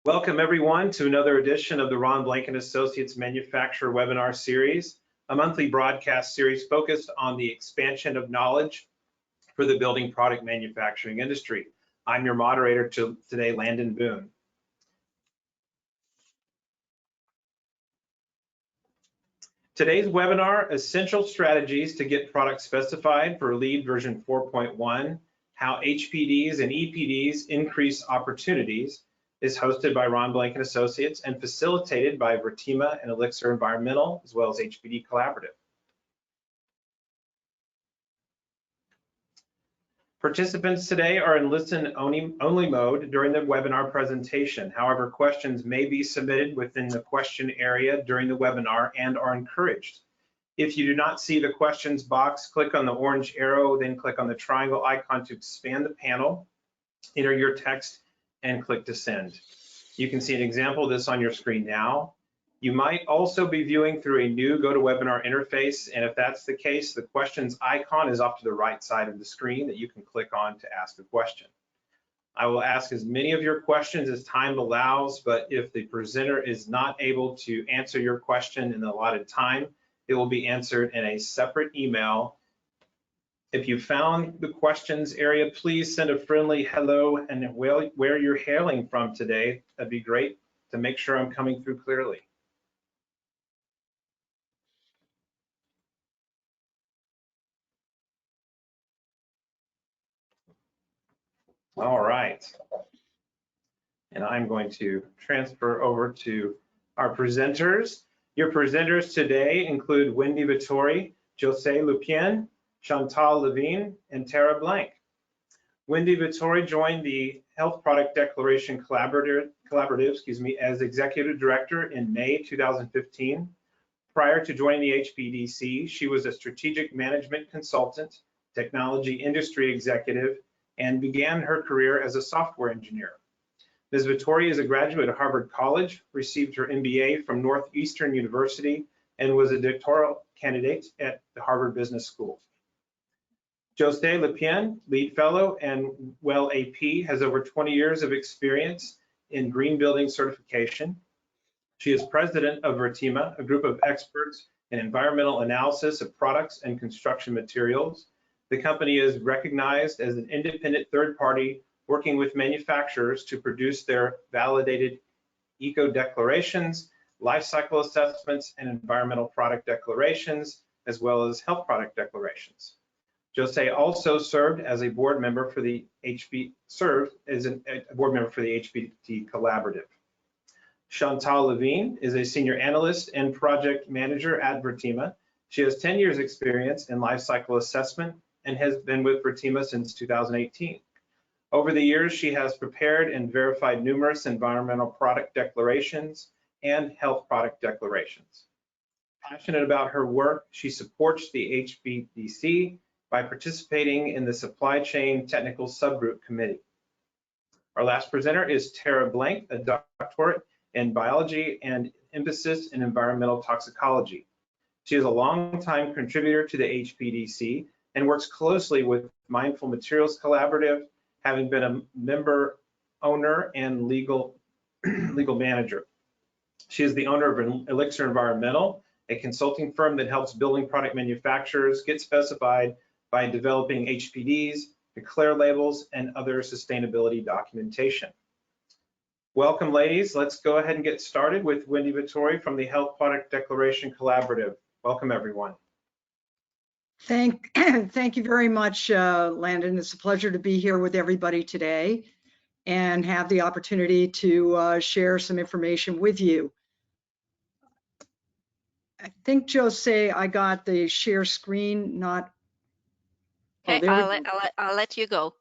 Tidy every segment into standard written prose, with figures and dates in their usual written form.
Welcome everyone to another edition of the Ron Blank & Associates Manufacturer Webinar Series, a monthly broadcast series focused on the expansion of knowledge for the building product manufacturing industry. I'm your moderator today, Landon Boone. Today's webinar, Essential Strategies to Get Products Specified for LEED version 4.1, How HPDs and EPDs Increase Opportunities, is hosted by Ron Blank & Associates and facilitated by Vertima and Elixir Environmental, as well as HPD Collaborative. Participants today are in listen-only mode during the webinar presentation. However, questions may be submitted within the question area during the webinar and are encouraged. If you do not see the questions box, click on the orange arrow, then click on the triangle icon to expand the panel, enter your text, and click to send. You can see an example of this on your screen now. You might also be viewing through a new GoToWebinar interface, and if that's the case, the questions icon is off to the right side of the screen that you can click on to ask a question. I will ask as many of your questions as time allows, but if the presenter is not able to answer your question in the allotted time, it will be answered in a separate email. If you found the questions area, please send a friendly hello and where you're hailing from today. That'd be great to make sure I'm coming through clearly. All right. And I'm going to transfer over to our presenters. Your presenters today include Wendy Vittori, Jose Lupien, Chantal Levine, and Tara Blank. Wendy Vittori joined the Health Product Declaration Collaborative as Executive Director in May 2015. Prior to joining the HPDC, she was a strategic management consultant, technology industry executive, and began her career as a software engineer. Ms. Vittori is a graduate of Harvard College, received her MBA from Northeastern University, and was a doctoral candidate at the Harvard Business School. Jose Lupien, LEED Fellow and WELL AP, has over 20 years of experience in green building certification. She is president of Vertima, a group of experts in environmental analysis of products and construction materials. The company is recognized as an independent third party working with manufacturers to produce their validated eco declarations, life cycle assessments, and environmental product declarations, as well as health product declarations. Jose also served as a board member for the HPD Collaborative. Chantal Levine is a senior analyst and project manager at Vertima. She has 10 years experience in life cycle assessment and has been with Vertima since 2018. Over the years, she has prepared and verified numerous environmental product declarations and health product declarations. Passionate about her work, she supports the HPDC by participating in the Supply Chain Technical Subgroup Committee. Our last presenter is Tara Blank, a doctorate in biology and emphasis in environmental toxicology. She is a longtime contributor to the HPDC and works closely with Mindful Materials Collaborative, having been a member, owner, and legal manager. She is the owner of Elixir Environmental, a consulting firm that helps building product manufacturers get specified by developing HPDs, declare labels, and other sustainability documentation. Welcome, ladies. Let's go ahead and get started with Wendy Vittori from the Health Product Declaration Collaborative. Welcome, everyone. Thank you very much, Landon. It's a pleasure to be here with everybody today and have the opportunity to share some information with you. I think, Jose, I got the share screen, not... Okay, I'll let you go.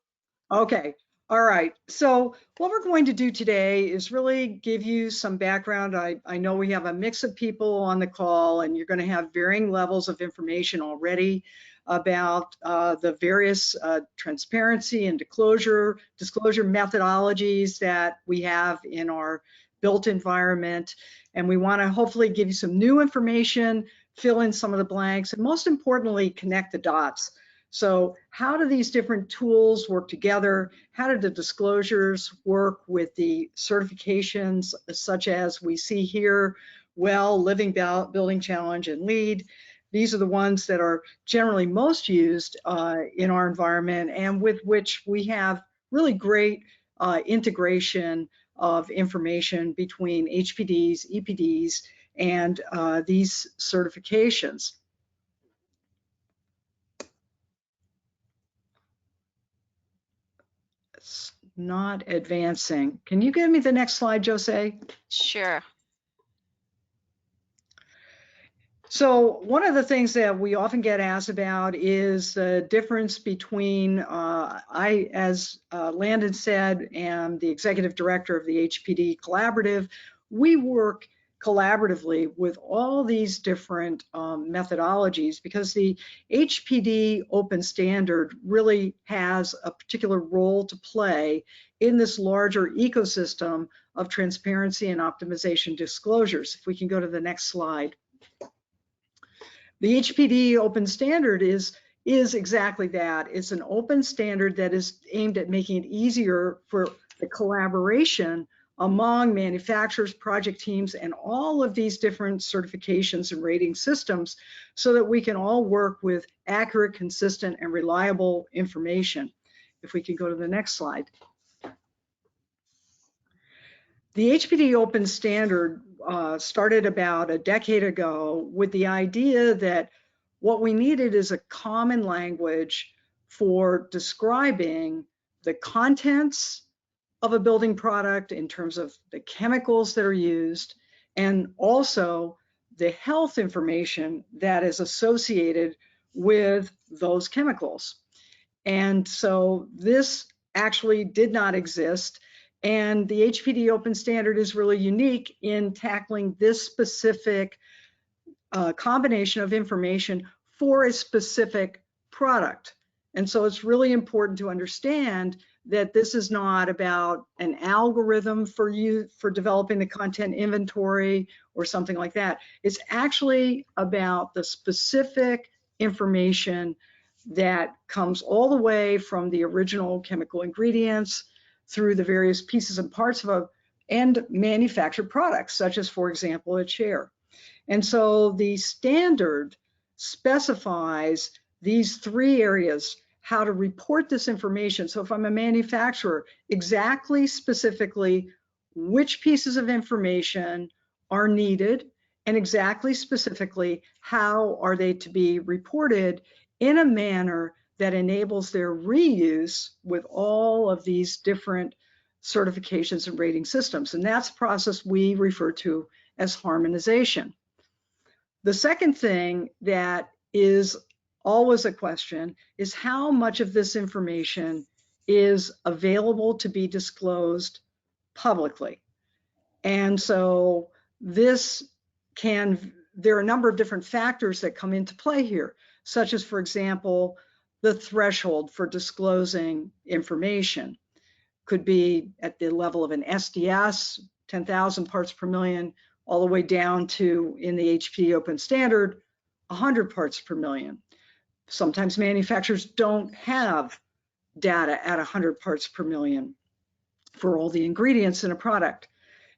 Okay, all right. So what we're going to do today is really give you some background. I know we have a mix of people on the call, and you're going to have varying levels of information already about the various transparency and disclosure methodologies that we have in our built environment. And we want to hopefully give you some new information, fill in some of the blanks, and most importantly, connect the dots So how do these different tools work together? How do the disclosures work with the certifications, such as we see here, WELL, Living Building Challenge, and LEED? These are the ones that are generally most used in our environment, and with which we have really great integration of information between HPDs, EPDs, and these certifications. It's not advancing. Can you give me the next slide, Jose? Sure. So one of the things that we often get asked about is the difference between, as Landon said, am the executive director of the HPD Collaborative. We work collaboratively with all these different methodologies because the HPD open standard really has a particular role to play in this larger ecosystem of transparency and optimization disclosures. If we can go to the next slide. The HPD open standard is exactly that. It's an open standard that is aimed at making it easier for the collaboration among manufacturers, project teams, and all of these different certifications and rating systems so that we can all work with accurate, consistent, and reliable information. If we can go to the next slide. The HPD open standard started about a decade ago with the idea that what we needed is a common language for describing the contents of a building product in terms of the chemicals that are used, and also the health information that is associated with those chemicals. And so this actually did not exist. And the HPD open standard is really unique in tackling this specific combination of information for a specific product. And so it's really important to understand that this is not about an algorithm for developing the content inventory or something like that. It's actually about the specific information that comes all the way from the original chemical ingredients through the various pieces and parts of and manufactured products, such as, for example, a chair. And so the standard specifies these three areas, how to report this information. So if I'm a manufacturer, exactly specifically which pieces of information are needed and exactly specifically how are they to be reported in a manner that enables their reuse with all of these different certifications and rating systems. And that's a process we refer to as harmonization. The second thing that is always a question is how much of this information is available to be disclosed publicly. And so there are a number of different factors that come into play here, such as, for example, the threshold for disclosing information could be at the level of an SDS, 10,000 parts per million, all the way down to, in the HPD open standard, 100 parts per million. Sometimes manufacturers don't have data at 100 parts per million for all the ingredients in a product.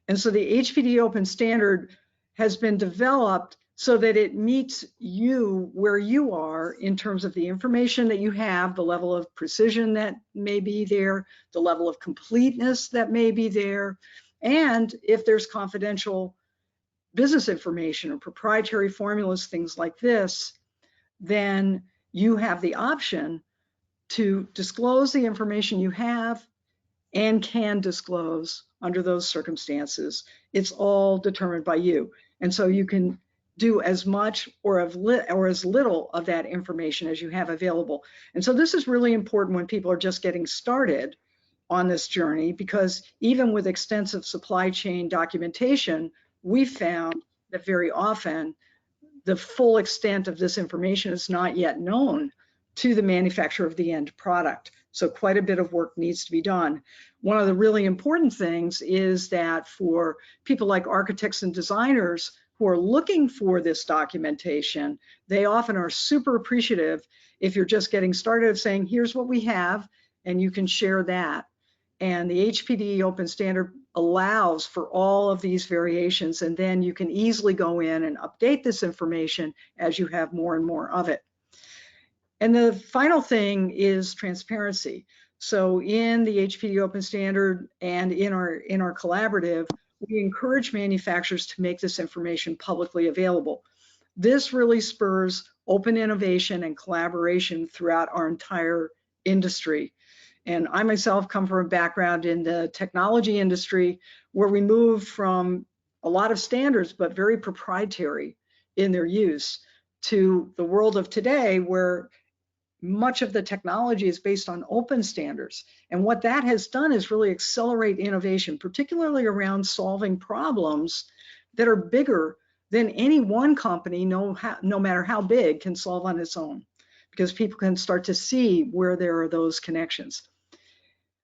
And so the HPD open standard has been developed so that it meets you where you are in terms of the information that you have, the level of precision that may be there, the level of completeness that may be there, and if there's confidential business information or proprietary formulas, things like this, then you have the option to disclose the information you have and can disclose under those circumstances. It's all determined by you. And so you can do as much or as little of that information as you have available. And so this is really important when people are just getting started on this journey, because even with extensive supply chain documentation, we found that very often the full extent of this information is not yet known to the manufacturer of the end product. So quite a bit of work needs to be done. One of the really important things is that for people like architects and designers who are looking for this documentation, they often are super appreciative if you're just getting started of saying, here's what we have, and you can share that. And the HPD open standard allows for all of these variations, and then you can easily go in and update this information as you have more and more of it. And the final thing is transparency. So in the HPD open standard and in our collaborative, we encourage manufacturers to make this information publicly available. This really spurs open innovation and collaboration throughout our entire industry. And I myself come from a background in the technology industry where we moved from a lot of standards, but very proprietary in their use, to the world of today where much of the technology is based on open standards. And what that has done is really accelerate innovation, particularly around solving problems that are bigger than any one company, no matter how big, can solve on its own, because people can start to see where there are those connections.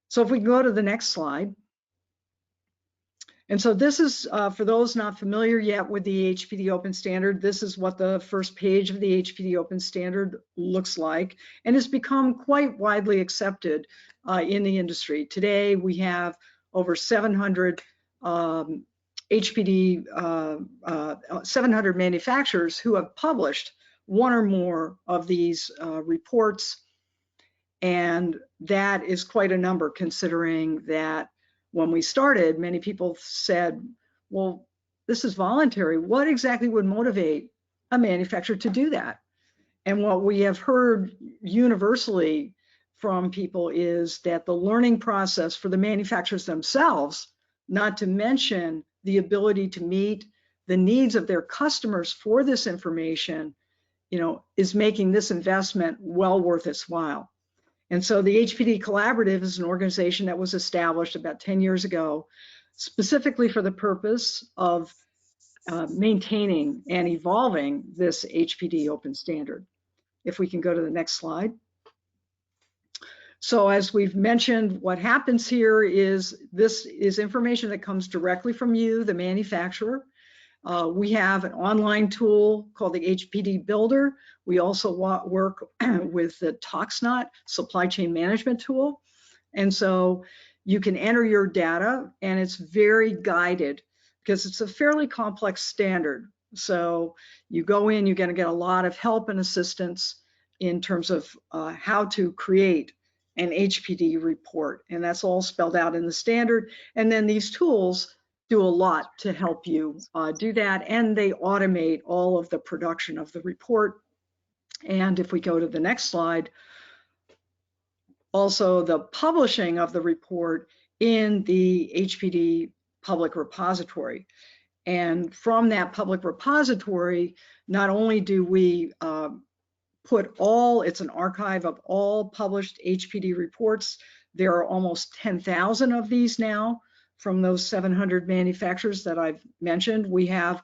So if we go to the next slide. And so this is, for those not familiar yet with the HPD Open Standard, this is what the first page of the HPD Open Standard looks like, and has become quite widely accepted in the industry. Today, we have over 700 700 manufacturers who have published one or more of these reports, and that is quite a number, considering that when we started, many people said, well, this is voluntary. What exactly would motivate a manufacturer to do that? And what we have heard universally from people is that the learning process for the manufacturers themselves, not to mention the ability to meet the needs of their customers for this information, is making this investment well worth its while. And so the HPD Collaborative is an organization that was established about 10 years ago, specifically for the purpose of maintaining and evolving this HPD open standard. If we can go to the next slide. So as we've mentioned, what happens here is this is information that comes directly from you, the manufacturer. We have an online tool called the HPD Builder. We also work with the ToxNot supply chain management tool. And so you can enter your data, and it's very guided because it's a fairly complex standard. So you go in, you're going to get a lot of help and assistance in terms of how to create an HPD report. And that's all spelled out in the standard. And then these tools do a lot to help you do that, and they automate all of the production of the report. And if we go to the next slide, also the publishing of the report in the HPD public repository. And from that public repository, not only do we put it's an archive of all published HPD reports. There are almost 10,000 of these now from those 700 manufacturers that I've mentioned. We have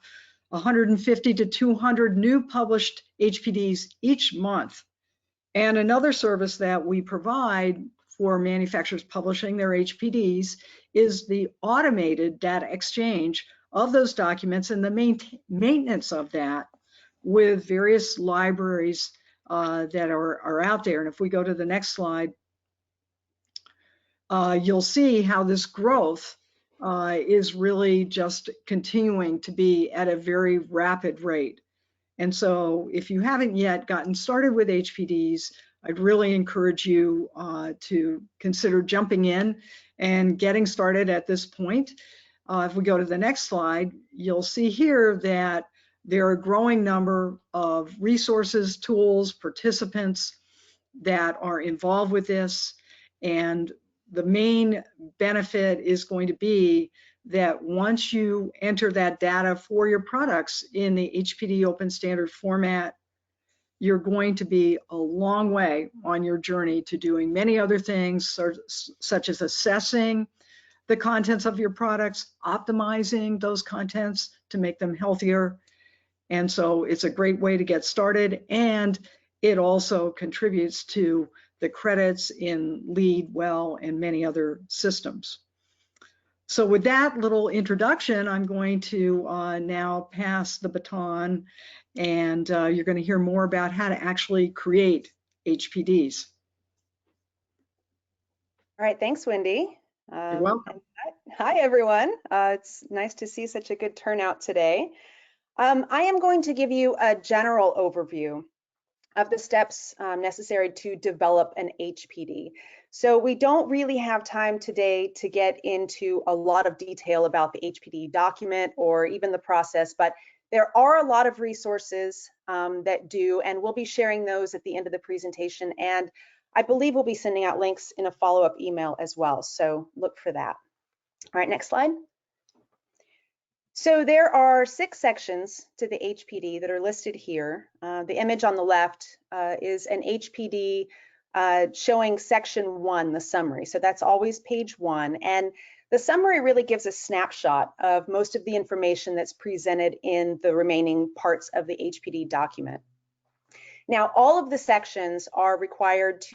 150 to 200 new published HPDs each month. And another service that we provide for manufacturers publishing their HPDs is the automated data exchange of those documents and the maintenance of that with various libraries that are out there. And if we go to the next slide, you'll see how this growth is really just continuing to be at a very rapid rate. And so if you haven't yet gotten started with HPDs, I'd really encourage you to consider jumping in and getting started at this point. If we go to the next slide, you'll see here that there are a growing number of resources, tools, participants that are involved with this. And the main benefit is going to be that once you enter that data for your products in the HPD open standard format, you're going to be a long way on your journey to doing many other things, such as assessing the contents of your products, optimizing those contents to make them healthier. And so it's a great way to get started, and it also contributes to the credits in LEED, WELL, and many other systems. So with that little introduction, I'm going to now pass the baton, and you're going to hear more about how to actually create HPDs. All right, thanks, Wendy. You're welcome. Hi, everyone. It's nice to see such a good turnout today. I am going to give you a general overview of the steps necessary to develop an HPD. So we don't really have time today to get into a lot of detail about the HPD document or even the process, but there are a lot of resources that do, and we'll be sharing those at the end of the presentation. And I believe we'll be sending out links in a follow-up email as well. So look for that. All right, next slide. So there are 6 sections to the HPD that are listed here. The image on the left is an HPD showing section 1, the summary. So that's always page 1. And the summary really gives a snapshot of most of the information that's presented in the remaining parts of the HPD document. Now, all of the sections are required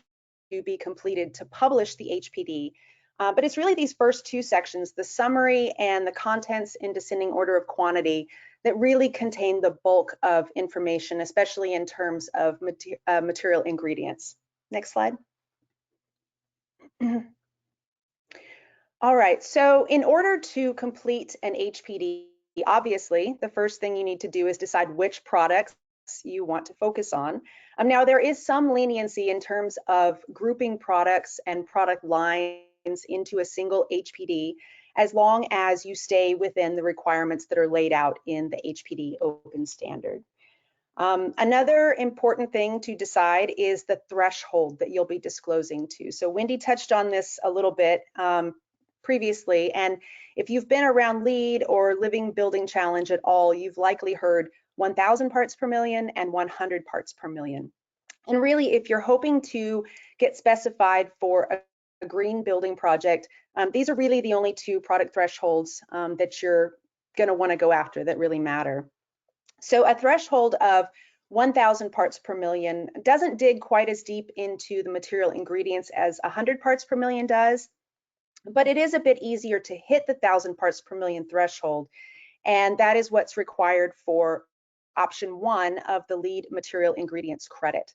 to be completed to publish the HPD. But it's really these first 2 sections, the summary and the contents in descending order of quantity, that really contain the bulk of information, especially in terms of material ingredients. Next slide. All right, so in order to complete an HPD, obviously, the first thing you need to do is decide which products you want to focus on. Now, there is some leniency in terms of grouping products and product lines into a single HPD, as long as you stay within the requirements that are laid out in the HPD open standard. Another important thing to decide is the threshold that you'll be disclosing to. So Wendy touched on this a little bit previously, and if you've been around LEED or Living Building Challenge at all, you've likely heard 1,000 parts per million and 100 parts per million. And really, if you're hoping to get specified for a green building project, these are really the only 2 product thresholds that you're going to want to go after that really matter. So a threshold of 1,000 parts per million doesn't dig quite as deep into the material ingredients as 100 parts per million does, but it is a bit easier to hit the 1,000 parts per million threshold, and that is what's required for option 1 of the LEED material ingredients credit.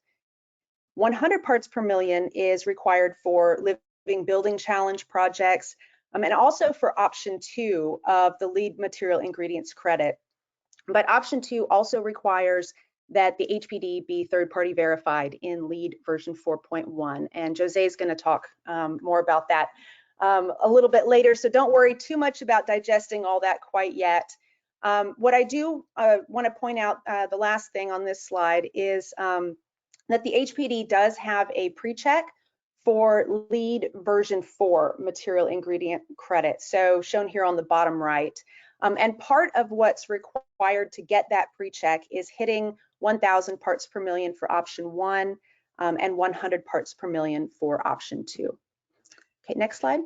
100 parts per million is required for Living Building Challenge projects, and also for option 2 of the LEED material ingredients credit. But option 2 also requires that the HPD be third-party verified in LEED version 4.1, and Jose is going to talk more about that a little bit later, so don't worry too much about digesting all that quite yet. What I do want to point out, the last thing on this slide is that the HPD does have a pre-check for LEED version 4 material ingredient credit, so shown here on the bottom right. And part of what's required to get that pre-check is hitting 1,000 parts per million for option 1 and 100 parts per million for option 2. Okay, next slide.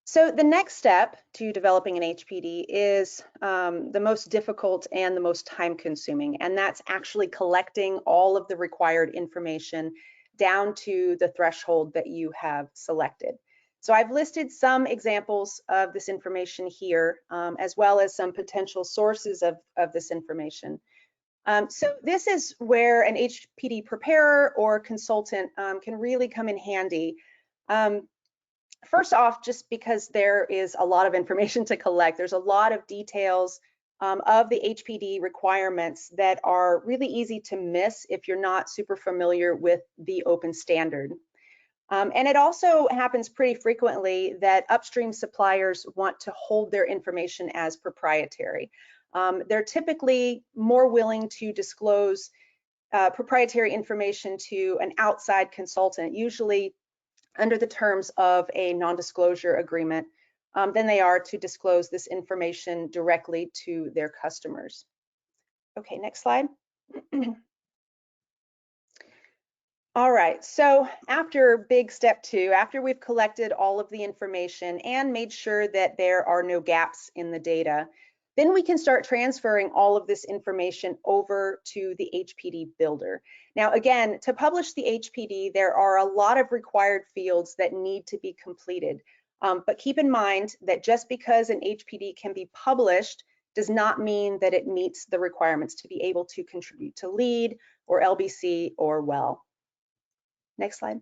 So the next step to developing an HPD is the most difficult and the most time consuming, and that's actually collecting all of the required information down to the threshold that you have selected. So I've listed some examples of this information here, as well as some potential sources of this information. So this is where an HPD preparer or consultant can really come in handy. First off, just because there is a lot of information to collect, there's a lot of details of the HPD requirements that are really easy to miss if you're not super familiar with the open standard. And it also happens pretty frequently that upstream suppliers want to hold their information as proprietary. They're typically more willing to disclose proprietary information to an outside consultant, usually under the terms of a non-disclosure agreement, than they are to disclose this information directly to their customers. Okay, next slide. All right, so after big step 2, after we've collected all of the information and made sure that there are no gaps in the data, Then we can start transferring all of this information over to the HPD builder. Now, again, to publish the HPD, there are a lot of required fields that need to be completed. But keep in mind that just because an HPD can be published does not mean that it meets the requirements to be able to contribute to LEED or LBC or WELL. Next slide.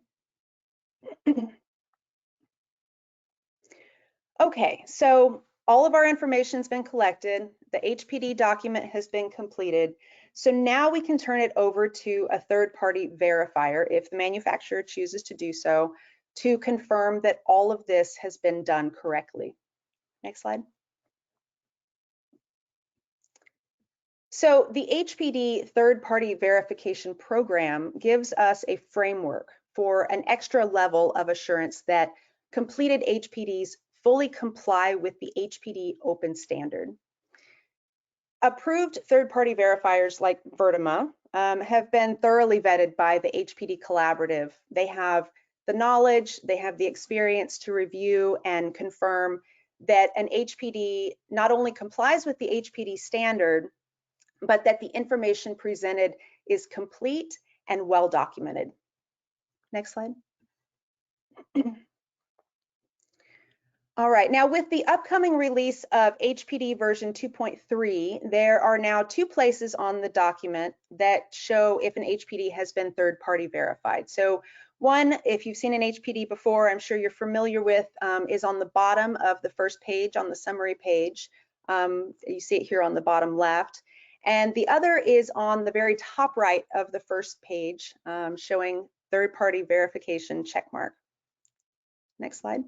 Okay, so all of our information has been collected. The HPD document has been completed. So now we can turn it over to a third-party verifier if the manufacturer chooses to do so to confirm that all of this has been done correctly. Next slide. So the HPD third-party verification program gives us a framework for an extra level of assurance that completed HPDs fully comply with the HPD open standard. Approved third-party verifiers like Vertima have been thoroughly vetted by the HPD collaborative. They have the knowledge, they have the experience to review and confirm that an HPD not only complies with the HPD standard, but that the information presented is complete and well documented. Next slide. All right, now with the upcoming release of HPD version 2.3, there are now 2 places on the document that show if an HPD has been third-party verified. So one, if you've seen an HPD before, I'm sure you're familiar with, is on the bottom of the first page, on the summary page. You see it here on the bottom left. And the other is on the very top right of the first page, showing third-party verification checkmark. Next slide.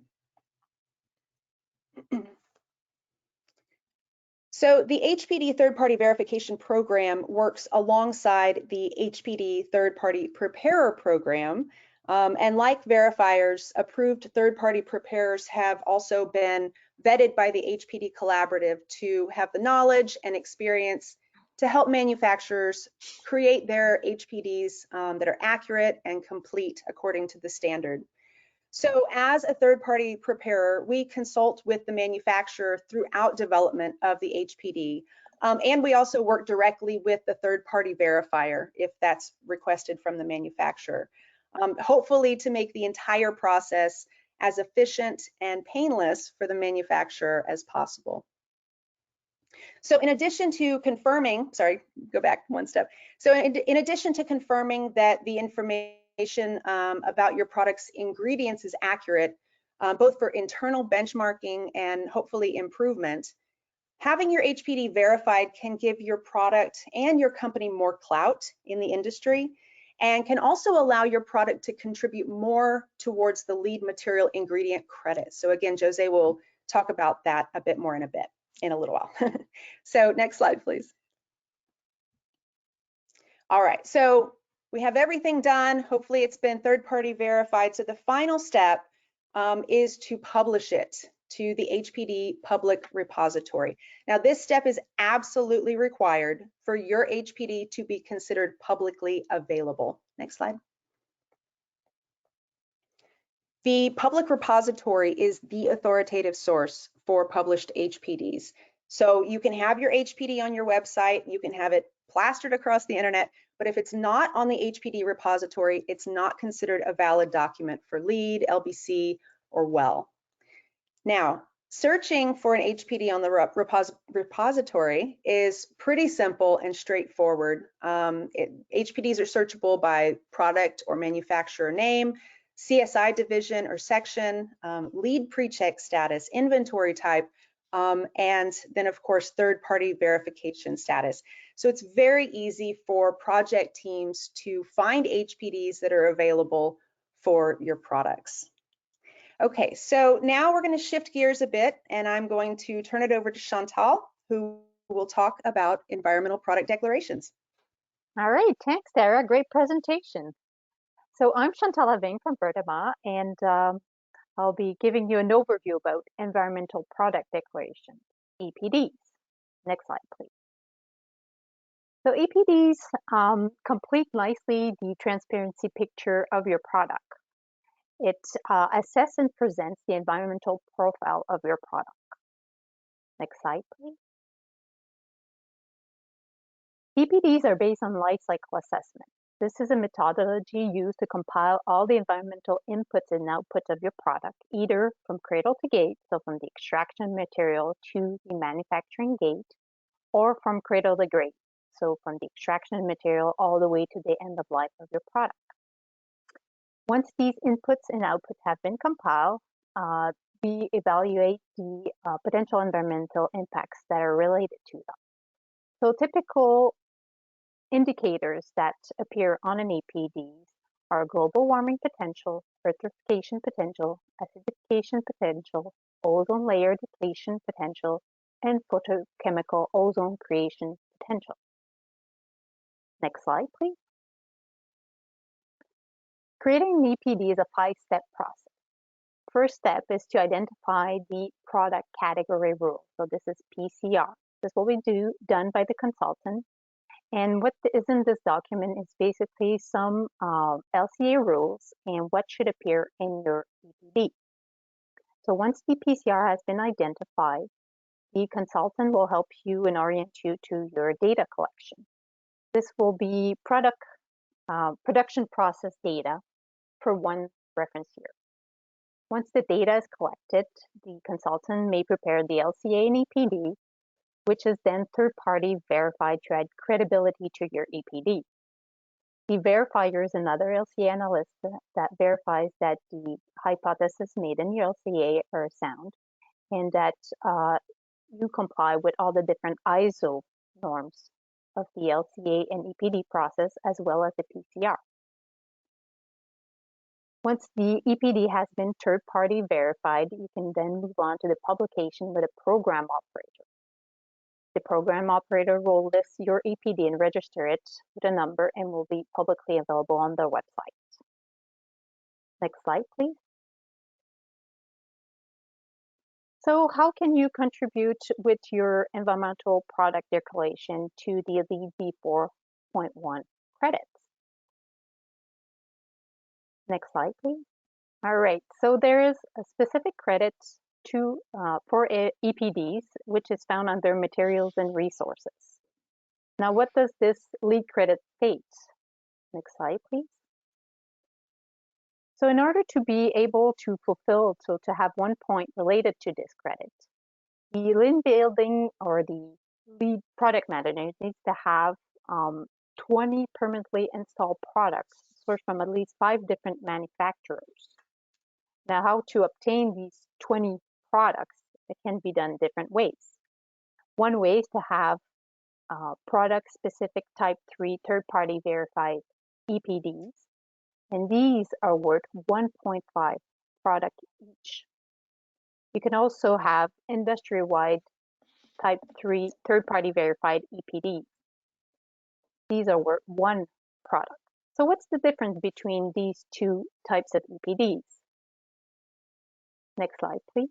So the HPD third-party verification program works alongside the HPD third-party preparer program. And like verifiers, approved third-party preparers have also been vetted by the HPD collaborative to have the knowledge and experience to help manufacturers create their HPDs that are accurate and complete according to the standard. So as a third-party preparer, we consult with the manufacturer throughout development of the HPD. And we also work directly with the third-party verifier if that's requested from the manufacturer, hopefully to make the entire process as efficient and painless for the manufacturer as possible. So in addition to confirming, sorry, go back one step. So in addition to confirming that the information about your product's ingredients is accurate, both for internal benchmarking and hopefully improvement, having your HPD verified can give your product and your company more clout in the industry and can also allow your product to contribute more towards the LEED material ingredient credit. So again, Jose will talk about that a bit more in a little while. So next slide, please. All right, so we have everything done. Hopefully it's been third-party verified. So the final step is to publish it to the HPD public repository. Now this step is absolutely required for your HPD to be considered publicly available. Next slide. The public repository is the authoritative source for published HPDs. So you can have your HPD on your website, you can have it plastered across the internet, but if it's not on the HPD repository, it's not considered a valid document for LEED, LBC, or WELL. Now, searching for an HPD on the repository is pretty simple and straightforward. HPDs are searchable by product or manufacturer name, CSI division or section, LEED pre-check status, inventory type, and then of course third-party verification status. So it's very easy for project teams to find HPDs that are available for your products. Okay, so now we're going to shift gears a bit and I'm going to turn it over to Chantal, who will talk about environmental product declarations. All right, thanks, Sarah. Great presentation. So I'm Chantal Having from Vertima, and I'll be giving you an overview about environmental product declarations, EPDs. Next slide, please. So EPDs complete nicely the transparency picture of your product. It assesses and presents the environmental profile of your product. Next slide, please. EPDs are based on life cycle assessment. This is a methodology used to compile all the environmental inputs and outputs of your product, either from cradle to gate, so from the extraction material to the manufacturing gate, or from cradle to grate, so from the extraction material all the way to the end of life of your product. Once these inputs and outputs have been compiled, we evaluate the potential environmental impacts that are related to them. So typical indicators that appear on an EPD are global warming potential, eutrophication potential, acidification potential, ozone layer depletion potential, and photochemical ozone creation potential. Next slide, please. Creating an EPD is a 5-step process. First step is to identify the product category rule. So this is PCR. This will be done by the consultant. And what is in this document is basically some LCA rules and what should appear in your EPD. So once the PCR has been identified, the consultant will help you and orient you to your data collection. This will be production process data for one reference year. Once the data is collected, the consultant may prepare the LCA and EPD, which is then third-party verified to add credibility to your EPD. The verifier is another LCA analyst that verifies that the hypotheses made in your LCA are sound and that you comply with all the different ISO norms of the LCA and EPD process, as well as the PCR. Once the EPD has been third-party verified, you can then move on to the publication with a program operator. The program operator will list your EPD and register it with a number and will be publicly available on their website. Next slide, please. So how can you contribute with your environmental product declaration to the LEED v4.1 credits? Next slide, please. All right, so there is a specific credit for EPDs, which is found under materials and resources. Now, what does this LEED credit state? Next slide, please. So in order to be able to fulfill, so to have 1 point related to this credit, the LEED building or the LEED product manager needs to have 20 permanently installed products sourced from at least 5 different manufacturers. Now, how to obtain these 20 products, it can be done different ways. One way is to have product-specific type 3 third-party verified EPDs, and these are worth 1.5 product each. You can also have industry-wide type 3 third-party verified EPDs. These are worth 1 product. So what's the difference between these 2 types of EPDs? Next slide, please.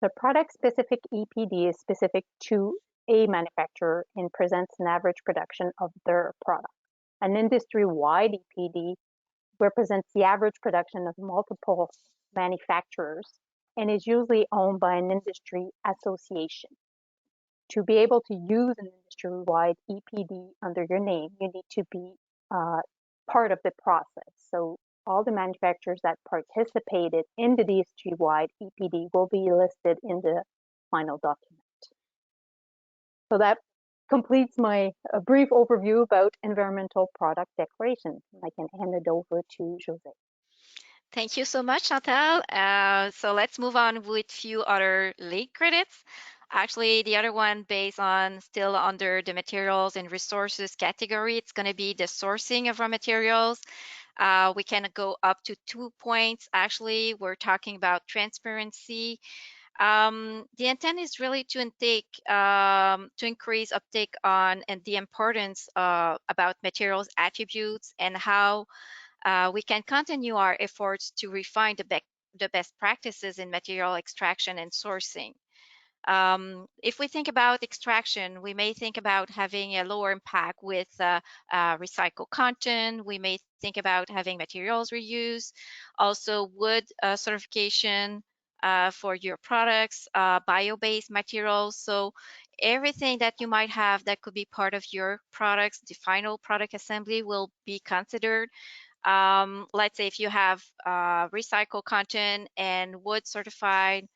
The product-specific EPD is specific to a manufacturer and presents an average production of their product. An industry-wide EPD represents the average production of multiple manufacturers and is usually owned by an industry association. To be able to use an industry-wide EPD under your name, you need to be part of the process. So all the manufacturers that participated in the industry-wide EPD will be listed in the final document. So that completes my brief overview about environmental product declarations. I can hand it over to Jose. Thank you so much, Chantal. So let's move on with a few other LEED credits. Actually, the other one based on still under the materials and resources category, it's going to be the sourcing of raw materials. We can go up to 2 points. Actually, we're talking about transparency. The intent is really to increase uptake on and the importance about materials attributes and how we can continue our efforts to refine the best practices in material extraction and sourcing. If we think about extraction, we may think about having a lower impact with recycled content. We may think about having materials reuse, also wood certification for your products, bio-based materials. So everything that you might have that could be part of your products, the final product assembly will be considered. Let's say if you have recycled content and wood certified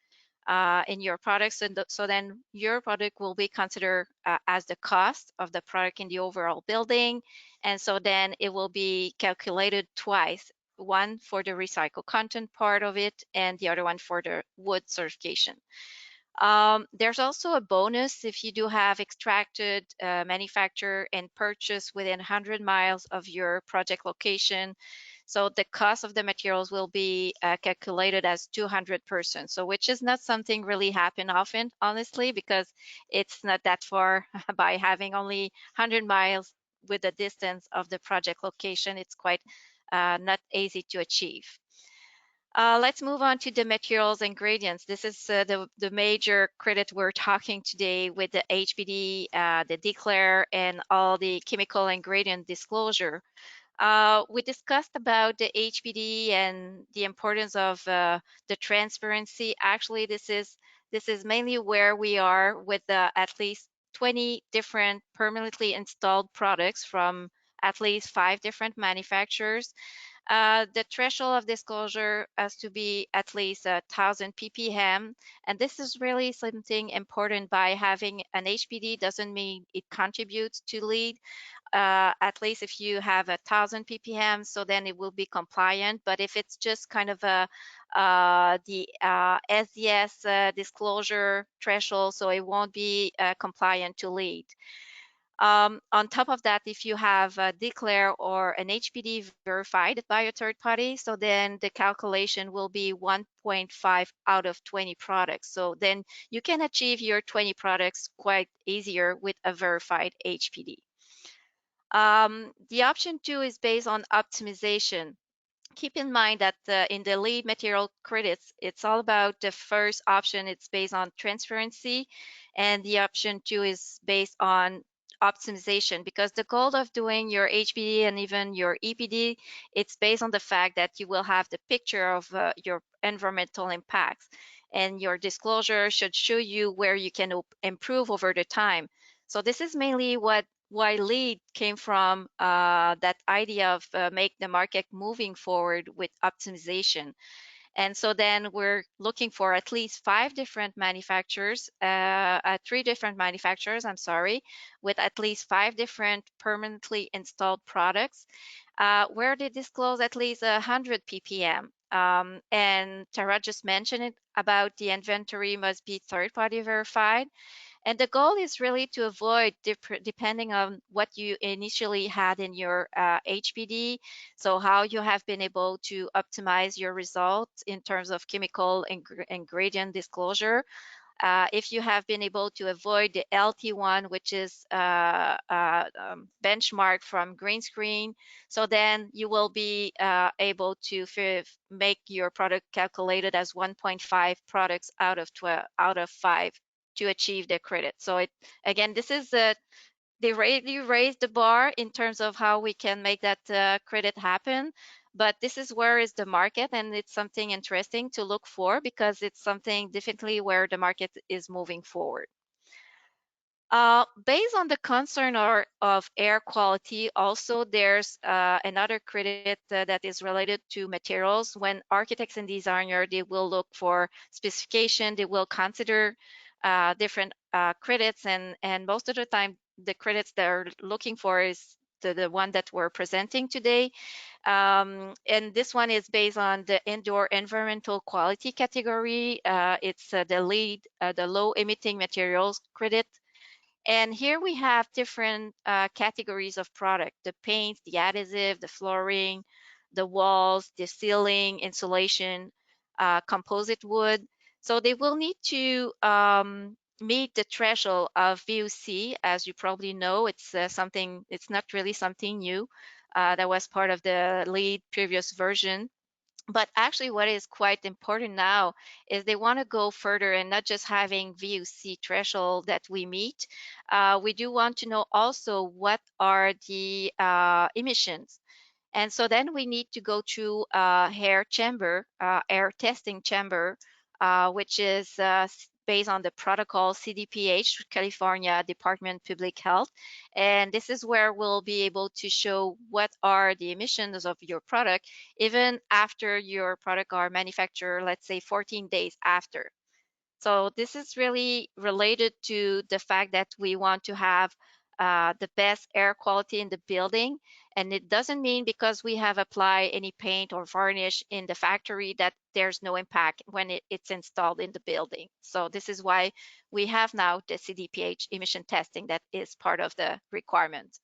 in your products, and so then your product will be considered as the cost of the product in the overall building, and so then it will be calculated twice, one for the recycled content part of it and the other one for the wood certification. There's also a bonus if you do have extracted, manufacture, and purchase within 100 miles of your project location. So the cost of the materials will be calculated as 200%. So which is not something really happen often, honestly, because it's not that far by having only 100 miles with the distance of the project location. It's quite not easy to achieve. Let's move on to the materials and gradients. This is the major credit we're talking today with the HPD, the declare, and all the chemical and gradient disclosure. We discussed about the HPD and the importance of the transparency. Actually, this is mainly where we are with at least 20 different permanently installed products from at least 5 different manufacturers. The threshold of disclosure has to be at least 1,000 ppm, and this is really something important. By having an HPD doesn't mean it contributes to LEED. At least if you have 1,000 ppm, so then it will be compliant. But if it's just kind of the SDS disclosure threshold, so it won't be compliant to LEED. On top of that, if you have a declare or an HPD verified by a third party, so then the calculation will be 1.5 out of 20 products. So then you can achieve your 20 products quite easier with a verified HPD. The option 2 is based on optimization. Keep in mind that in the LEED material credits, it's all about the first option. It's based on transparency, and the option 2 is based on optimization, because the goal of doing your HPD and even your EPD, it's based on the fact that you will have the picture of your environmental impacts, and your disclosure should show you where you can improve over the time. So this is mainly why LEED came from, that idea of make the market moving forward with optimization. And so then we're looking for at least 5 different manufacturers, 3 different manufacturers, I'm sorry, with at least 5 different permanently installed products, where they disclose at least 100 ppm. And Tara just mentioned it about the inventory must be third-party verified. And the goal is really to avoid, depending on what you initially had in your HPD, so how you have been able to optimize your results in terms of chemical and gradient disclosure. If you have been able to avoid the LT1, which is benchmark from green screen, so then you will be able to make your product calculated as 1.5 products out of 5 to achieve the credit. So again, this is they really raised the bar in terms of how we can make that credit happen. But this is where is the market, and it's something interesting to look for, because it's something definitely where the market is moving forward. Based on the concern of air quality, also there's another credit that is related to materials. When architects and designers, they will look for specification, they will consider different credits, and most of the time the credits they're looking for is the one that we're presenting today. And this one is based on the indoor environmental quality category. It's the LEED, the low emitting materials credit. And here we have different categories of product: the paint, the adhesive, the flooring, the walls, the ceiling, insulation, composite wood. So they will need to meet the threshold of VOC. As you probably know, it's it's not really something new. That was part of the LEED previous version. But actually what is quite important now is they want to go further and not just having VOC threshold that we meet. We do want to know also what are the emissions. And so then we need to go through air testing chamber, which is based on the protocol CDPH, California Department of Public Health. And this is where we'll be able to show what are the emissions of your product, even after your product are manufactured, let's say 14 days after. So this is really related to the fact that we want to have the best air quality in the building. And it doesn't mean because we have applied any paint or varnish in the factory that there's no impact when it's installed in the building. So this is why we have now the CDPH emission testing that is part of the requirement.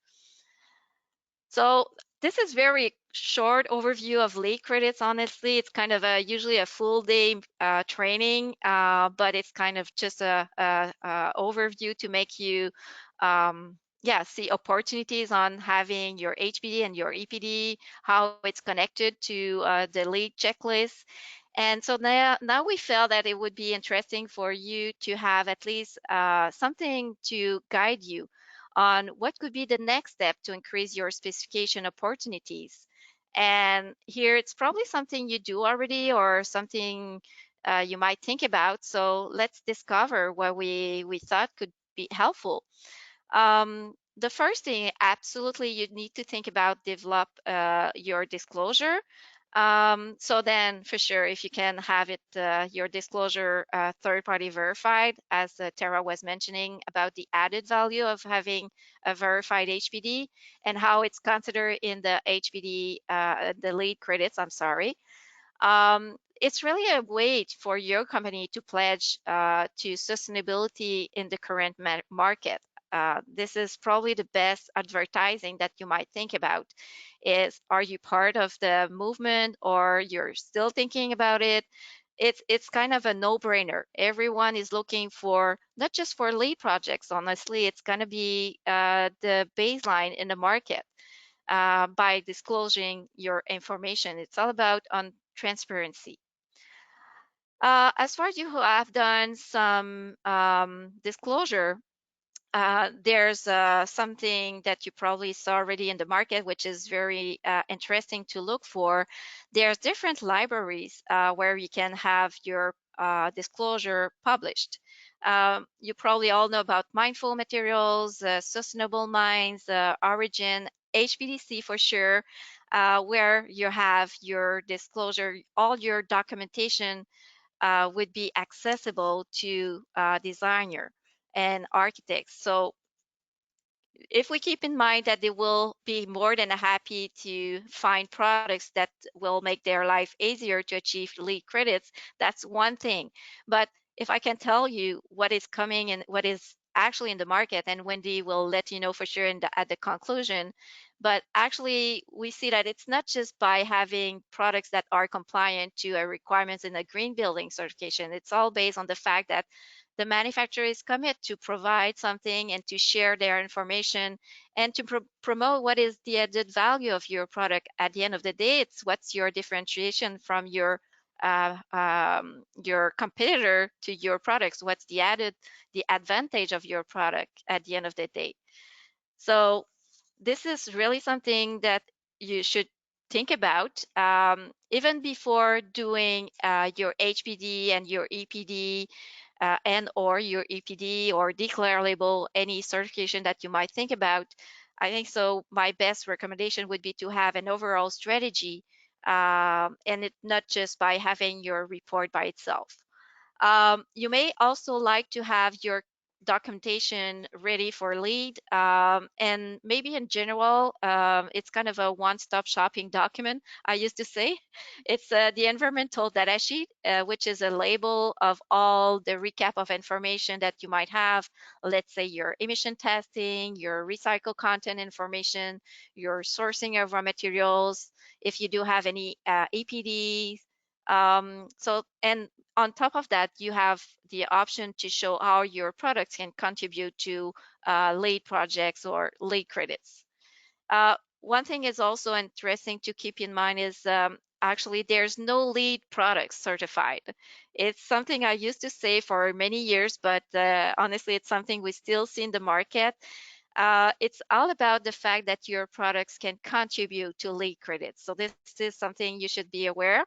So this is very short overview of LEED credits. Honestly, it's kind of usually a full day training, but it's kind of just a overview to make you see opportunities on having your HPD and your EPD, how it's connected to the LEED checklist. And so now we felt that it would be interesting for you to have at least something to guide you on what could be the next step to increase your specification opportunities. And here it's probably something you do already or something you might think about. So let's discover what we thought could be helpful. The first thing, absolutely, you need to think about develop your disclosure. So then for sure, if you can have it, your disclosure third-party verified, as Tara was mentioning about the added value of having a verified HPD and how it's considered in the HPD, the LEED credits, I'm sorry. It's really a way for your company to pledge to sustainability in the current market. This is probably the best advertising that you might think about is, are you part of the movement or you're still thinking about it? It's kind of a no-brainer. Everyone is looking for, not just for LEED projects, honestly, it's going to be the baseline in the market by disclosing your information. It's all about on transparency. As far as you who have done some disclosure, there's something that you probably saw already in the market, which is very interesting to look for. There's different libraries where you can have your disclosure published. You probably all know about mindful materials, sustainable mines, origin, HPDC for sure, where you have your disclosure, all your documentation would be accessible to designer and architects. So if we keep in mind that they will be more than happy to find products that will make their life easier to achieve LEED credits, that's one thing. But if I can tell you what is coming and what is actually in the market, and Wendy will let you know for sure at the conclusion, but actually we see that it's not just by having products that are compliant to requirements in a green building certification. It's all based on the fact that the manufacturer is committed to provide something and to share their information and to promote what is the added value of your product. At the end of the day, it's what's your differentiation from your competitor to your products. What's the advantage of your product at the end of the day? So this is really something that you should think about even before doing your HPD and your EPD and or your EPD or declare label, any certification that you might think about. I think so my best recommendation would be to have an overall strategy and it not just by having your report by itself. You may also like to have your documentation ready for LEED and maybe in general it's kind of a one-stop shopping document. I used to say it's the environmental data sheet which is a label of all the recap of information that you might have. Let's say your emission testing, your recycled content information, your sourcing of raw materials, if you do have any EPDs. And on top of that, you have the option to show how your products can contribute to LEED projects or LEED credits. One thing is also interesting to keep in mind is actually there's no LEED products certified. It's something I used to say for many years, but honestly, it's something we still see in the market. It's all about the fact that your products can contribute to LEED credits. So this is something you should be aware.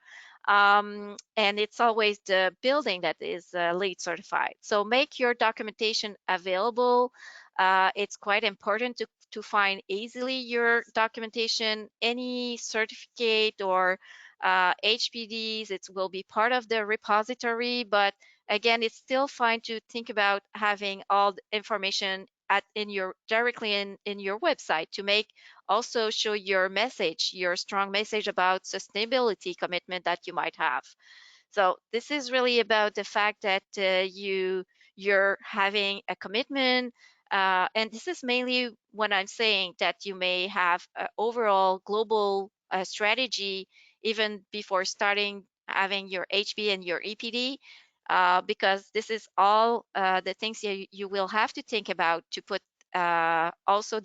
And it's always the building that is LEED certified. So make your documentation available. It's quite important to find easily your documentation. Any certificate or HPDs, it will be part of the repository, but again, it's still fine to think about having all the information directly in your website to make also show your message, your strong message about sustainability commitment that you might have. So this is really about the fact that you're having a commitment, and this is mainly when I'm saying that you may have an overall global strategy even before starting having your HPD and your EPD, because this is all the things you will have to think about to put also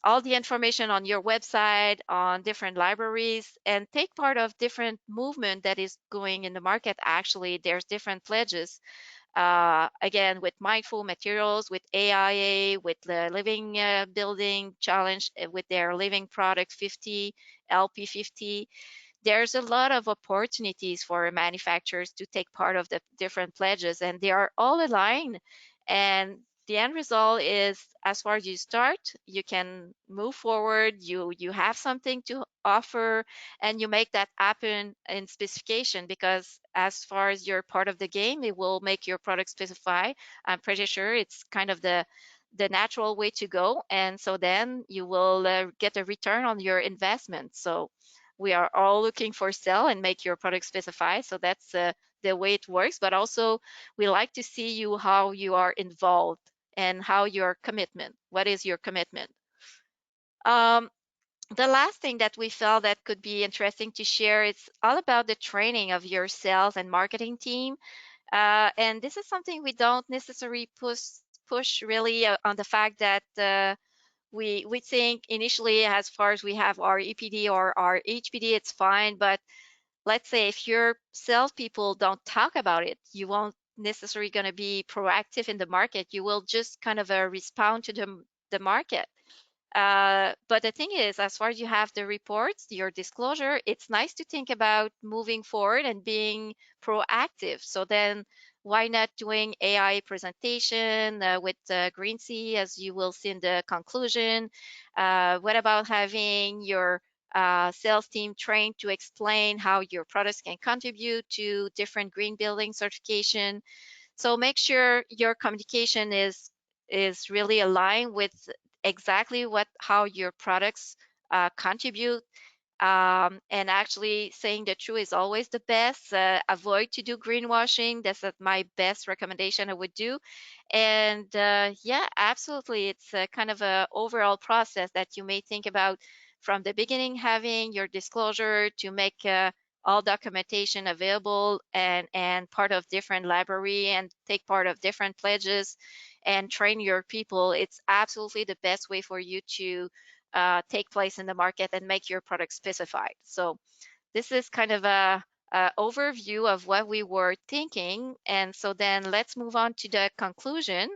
all the information on your website, on different libraries, and take part of different movement that is going in the market. Actually, there's different pledges. Again, with mindful materials, with AIA, with the Living Building Challenge, with their Living Product 50, LP50. There's a lot of opportunities for manufacturers to take part of the different pledges, and they are all aligned. And the end result is, as far as you start, you can move forward, you have something to offer, and you make that happen in specification, because as far as you're part of the game, it will make your product specify. I'm pretty sure it's kind of the natural way to go, and so then you will get a return on your investment. So we are all looking for sell and make your product specify. So that's the way it works. But also, we like to see you how you are involved and how your commitment. What is your commitment? The last thing that we felt that could be interesting to share is all about the training of your sales and marketing team. And this is something we don't necessarily push really on the fact that we think initially, as far as we have our EPD or our HPD, it's fine. But let's say if your salespeople don't talk about it, you won't necessarily going to be proactive in the market. You will just kind of respond to the market. But the thing is, as far as you have the reports, your disclosure, it's nice to think about moving forward and being proactive. So then why not doing AI presentation with Green Sea, as you will see in the conclusion? What about having your sales team trained to explain how your products can contribute to different green building certification? So make sure your communication is really aligned with exactly how your products contribute. And actually saying the truth is always the best. Avoid to do greenwashing. That's my best recommendation I would do. And yeah, absolutely. It's a kind of a overall process that you may think about from the beginning, having your disclosure to make all documentation available and part of different library and take part of different pledges and train your people. It's absolutely the best way for you to take place in the market and make your product specified. So this is kind of a overview of what we were thinking. And so then let's move on to the conclusion.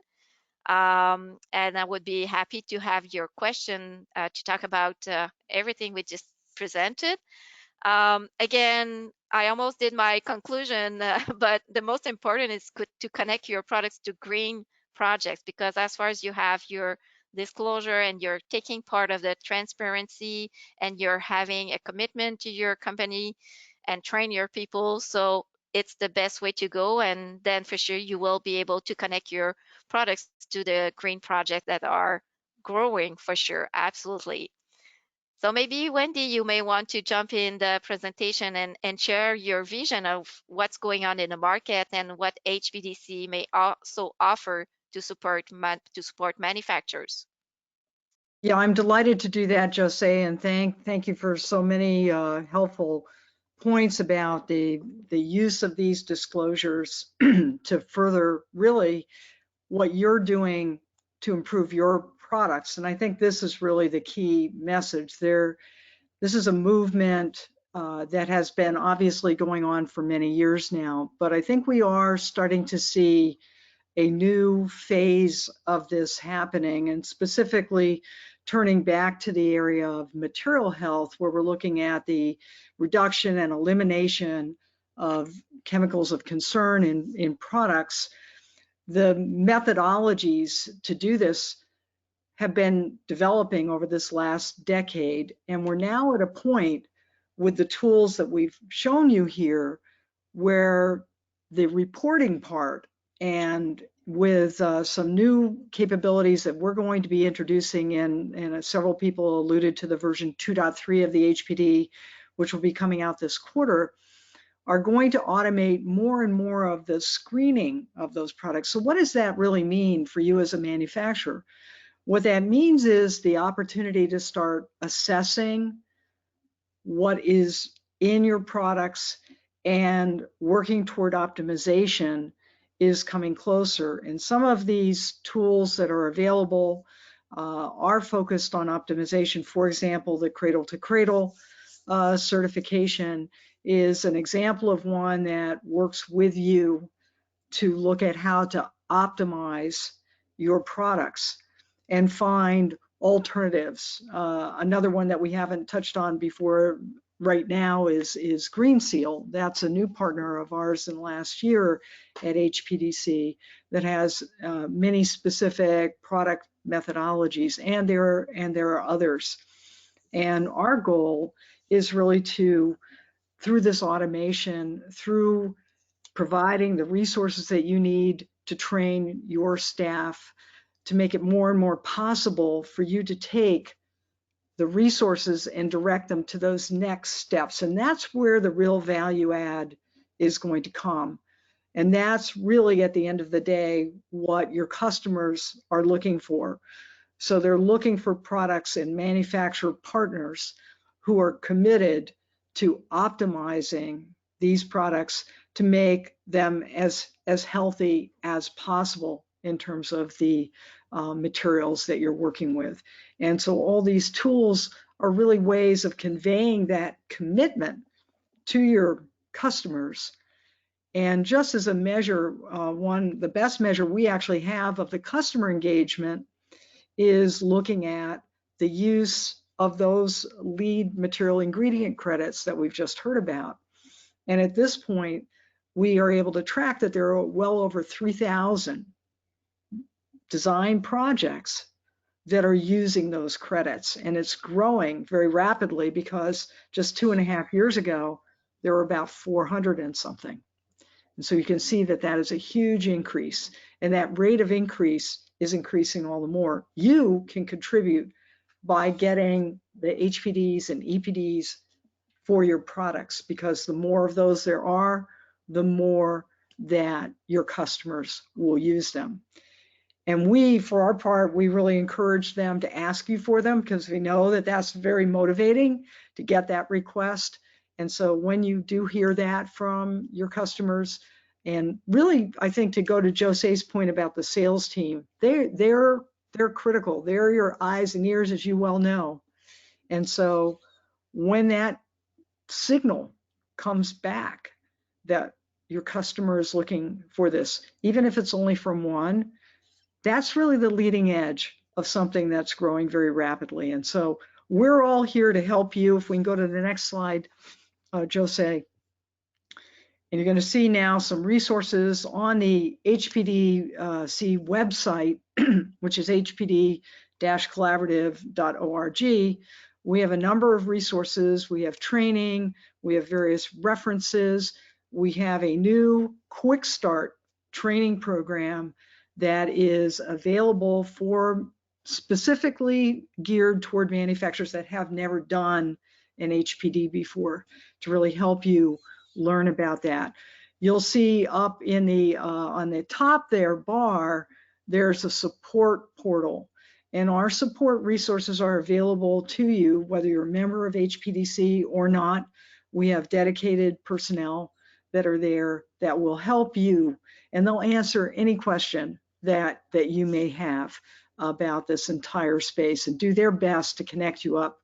And I would be happy to have your question to talk about everything we just presented. Again, I almost did my conclusion, but the most important is to connect your products to green projects, because as far as you have your disclosure and you're taking part of the transparency and you're having a commitment to your company and train your people, so it's the best way to go. And then for sure you will be able to connect your products to the green projects that are growing for sure. Absolutely. So maybe Wendy, you may want to jump in the presentation and share your vision of what's going on in the market and what HPDC may also offer to support manufacturers. Yeah, I'm delighted to do that, Jose, and thank you for so many helpful points about the use of these disclosures to further really what you're doing to improve your products. And I think this is really the key message there. This is a movement that has been obviously going on for many years now, but I think we are starting to see a new phase of this happening, and specifically turning back to the area of material health, where we're looking at the reduction and elimination of chemicals of concern in products, the methodologies to do this have been developing over this last decade. And we're now at a point with the tools that we've shown you here where the reporting part, and with some new capabilities that we're going to be introducing and several people alluded to the version 2.3 of the HPD, which will be coming out this quarter, are going to automate more and more of the screening of those products. So what does that really mean for you as a manufacturer? What that means is the opportunity to start assessing what is in your products and working toward optimization is coming closer. And some of these tools that are available are focused on optimization. For example, the cradle to cradle certification is an example of one that works with you to look at how to optimize your products and find alternatives. Another one that we haven't touched on before right now is Green Seal. That's a new partner of ours in the last year at HPDC that has many specific product methodologies, and there are others. And our goal is really to, through this automation, through providing the resources that you need to train your staff, to make it more and more possible for you to take the resources and direct them to those next steps. And that's where the real value add is going to come. And that's really, at the end of the day, what your customers are looking for. So they're looking for products and manufacturer partners who are committed to optimizing these products to make them as healthy as possible in terms of the materials that you're working with. And so all these tools are really ways of conveying that commitment to your customers. And just as a measure, the best measure we actually have of the customer engagement is looking at the use of those LEED material ingredient credits that we've just heard about. And at this point, we are able to track that there are well over 3,000 design projects that are using those credits. And it's growing very rapidly, because just 2.5 years ago, there were about 400 and something. And so you can see that that is a huge increase, and that rate of increase is increasing all the more. You can contribute by getting the HPDs and EPDs for your products, because the more of those there are, the more that your customers will use them. And we, for our part, we really encourage them to ask you for them, because we know that that's very motivating to get that request. And so when you do hear that from your customers, and really, I think, to go to Jose's point about the sales team, they're critical. They're your eyes and ears, as you well know. And so when that signal comes back that your customer is looking for this, even if it's only from one, that's really the leading edge of something that's growing very rapidly. And so we're all here to help you. If we can go to the next slide, Jose. And you're going to see now some resources on the HPDC website, which is hpd-collaborative.org. We have a number of resources. We have training. We have various references. We have a new quick start training program that is available for, specifically geared toward manufacturers that have never done an HPD before, to really help you learn about that. You'll see up in the on the top there bar, there's a support portal, and our support resources are available to you whether you're a member of HPDC or not. We have dedicated personnel that are there that will help you, and they'll answer any question that you may have about this entire space, and do their best to connect you up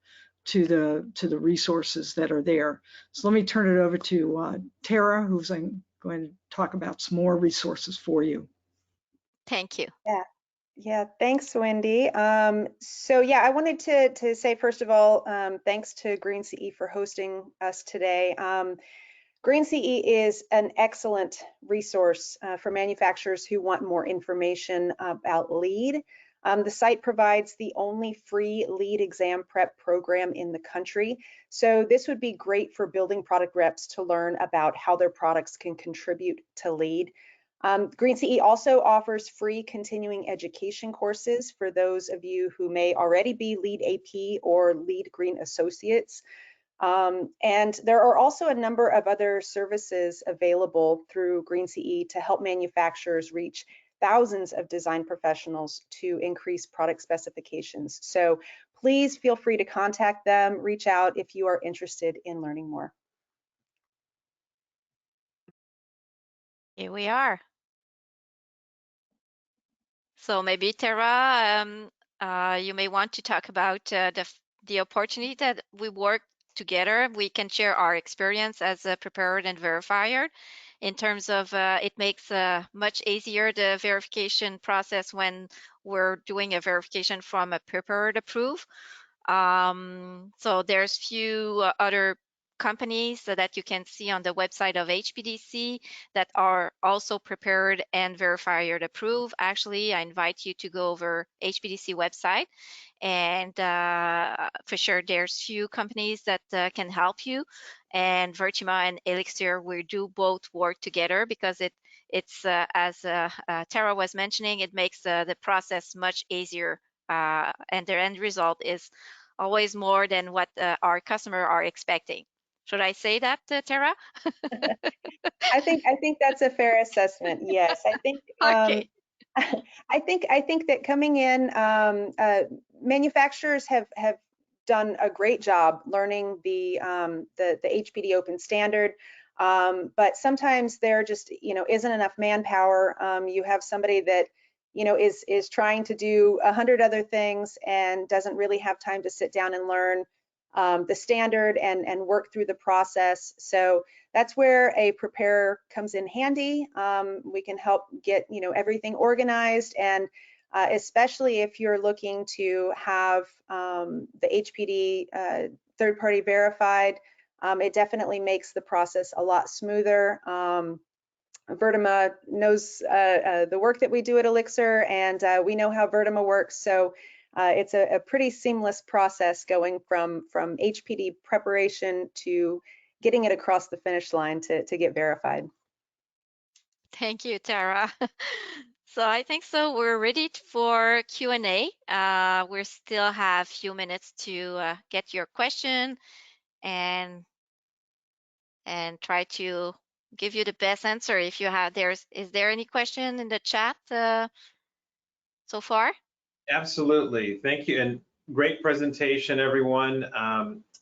to the resources that are there. So let me turn it over to Tara, who's going to talk about some more resources for you. Thank you. Yeah. Yeah, thanks, Wendy. So yeah, I wanted to say, first of all, thanks to Green CE for hosting us today. Green CE is an excellent resource for manufacturers who want more information about LEED. The site provides the only free LEED exam prep program in the country. So this would be great for building product reps to learn about how their products can contribute to LEED. Green CE also offers free continuing education courses for those of you who may already be LEED AP or LEED Green Associates. And there are also a number of other services available through Green CE to help manufacturers reach thousands of design professionals to increase product specifications. So please feel free to contact them, reach out if you are interested in learning more. Here we are. So maybe Tara, you may want to talk about the opportunity that we work together. We can share our experience as a preparer and verifier in terms of it makes much easier the verification process when we're doing a verification from a prepared approve. So there's few other companies that you can see on the website of HPDC that are also prepared and verified approved. Actually, I invite you to go over HPDC website, and for sure there's few companies that can help you. And Vertima and Elixir, we do both work together because it's as Tara was mentioning, it makes the process much easier, and the end result is always more than what our customer are expecting. Should I say that, Tara? I think that's a fair assessment. Yes, I think Okay. I think that coming in, manufacturers have done a great job learning the HPD open standard, but sometimes there just isn't enough manpower. You have somebody that is trying to do 100 other things and doesn't really have time to sit down and learn the standard and work through the process. So that's where a preparer comes in handy. We can help get everything organized, and especially if you're looking to have the HPD third-party verified, it definitely makes the process a lot smoother. Vertima knows the work that we do at Elixir, and we know how Vertima works, so it's a pretty seamless process going from HPD preparation to getting it across the finish line to get verified. Thank you, Tara. So I think so we're ready for Q&A. We still have a few minutes to get your question and try to give you the best answer. If you have, is there any question in the chat so far? Absolutely. Thank you. And great presentation, everyone.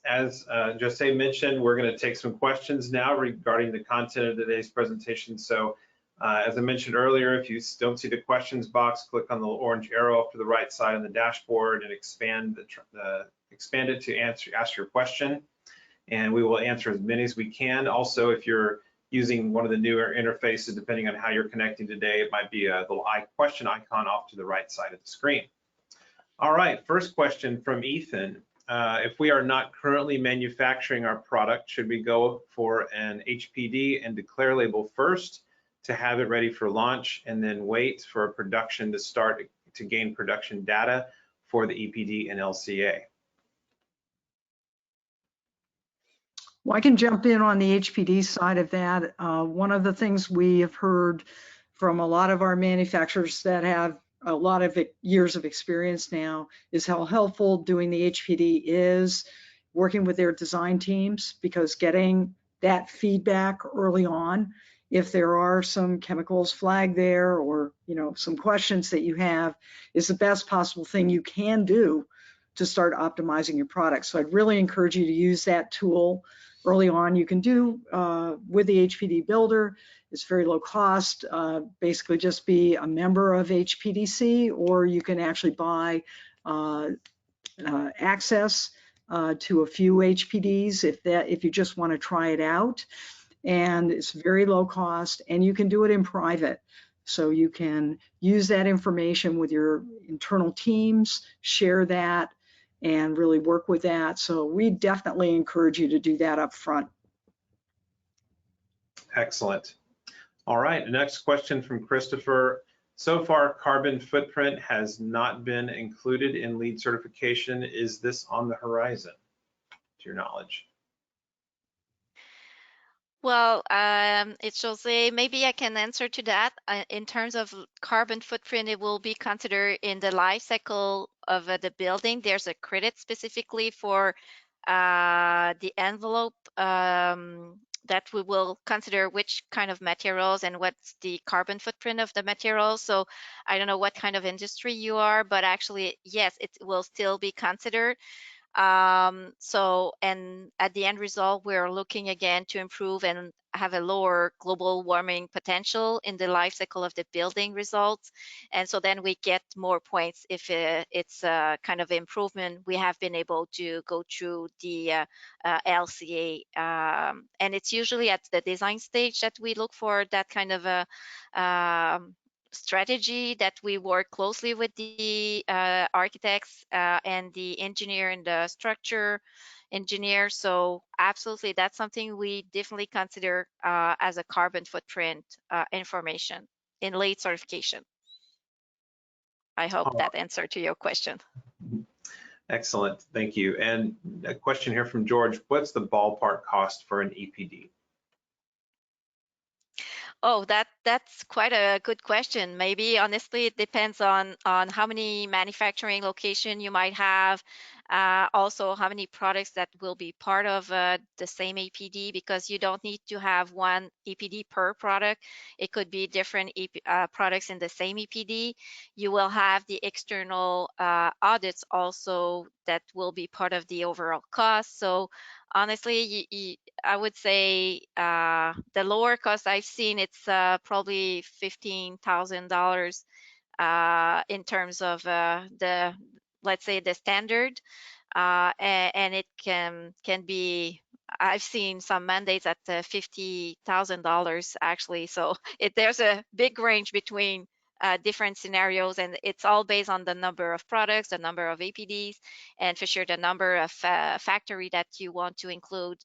As Jose mentioned, we're going to take some questions now regarding the content of today's presentation. So as I mentioned earlier, if you don't see the questions box, click on the orange arrow up to the right side on the dashboard and expand it to ask your question. And we will answer as many as we can. Also, if you're using one of the newer interfaces, depending on how you're connecting today, it might be a little question icon off to the right side of the screen. All right, first question from Ethan. If we are not currently manufacturing our product, should we go for an HPD and declare label first to have it ready for launch and then wait for production to start to gain production data for the EPD and LCA? Well, I can jump in on the HPD side of that. One of the things we have heard from a lot of our manufacturers that have a lot of years of experience now is how helpful doing the HPD is, working with their design teams, because getting that feedback early on, if there are some chemicals flagged there or some questions that you have, is the best possible thing you can do to start optimizing your product. So I'd really encourage you to use that tool early on. You can do with the HPD builder. It's very low cost. Basically just be a member of HPDC, or you can actually buy access to a few HPDs if you just want to try it out. And it's very low cost, and you can do it in private. So you can use that information with your internal teams, share that, and really work with that. So we definitely encourage you to do that up front. Excellent. All right, the next question from Christopher. So far, carbon footprint has not been included in LEED certification. Is this on the horizon, to your knowledge? Well, it shall say, maybe I can answer to that. In terms of carbon footprint, it will be considered in the life cycle of the building. There's a credit specifically for the envelope that we will consider which kind of materials and what's the carbon footprint of the materials. So I don't know what kind of industry you are, but actually, yes, it will still be considered. And at the end result, we're looking again to improve and have a lower global warming potential in the life cycle of the building results. And so then we get more points if it's a kind of improvement. We have been able to go through the LCA. And it's usually at the design stage that we look for that kind of a strategy, that we work closely with the architects and the engineer and the structure engineer. So absolutely, that's something we definitely consider as a carbon footprint information in LEED certification. I hope that answered to your question. Excellent, thank you. And a question here from George. What's the ballpark cost for an EPD? Oh, that's quite a good question. Maybe honestly, it depends on how many manufacturing location you might have, also how many products that will be part of the same EPD, because you don't need to have one EPD per product. It could be different products in the same EPD. You will have the external audits also that will be part of the overall cost. So honestly, I would say the lower cost I've seen, it's probably $15,000 in terms of let's say the standard, and it can be. I've seen some mandates at $50,000 actually. So there's a big range between different scenarios, and it's all based on the number of products, the number of EPDs, and for sure the number of factory that you want to include,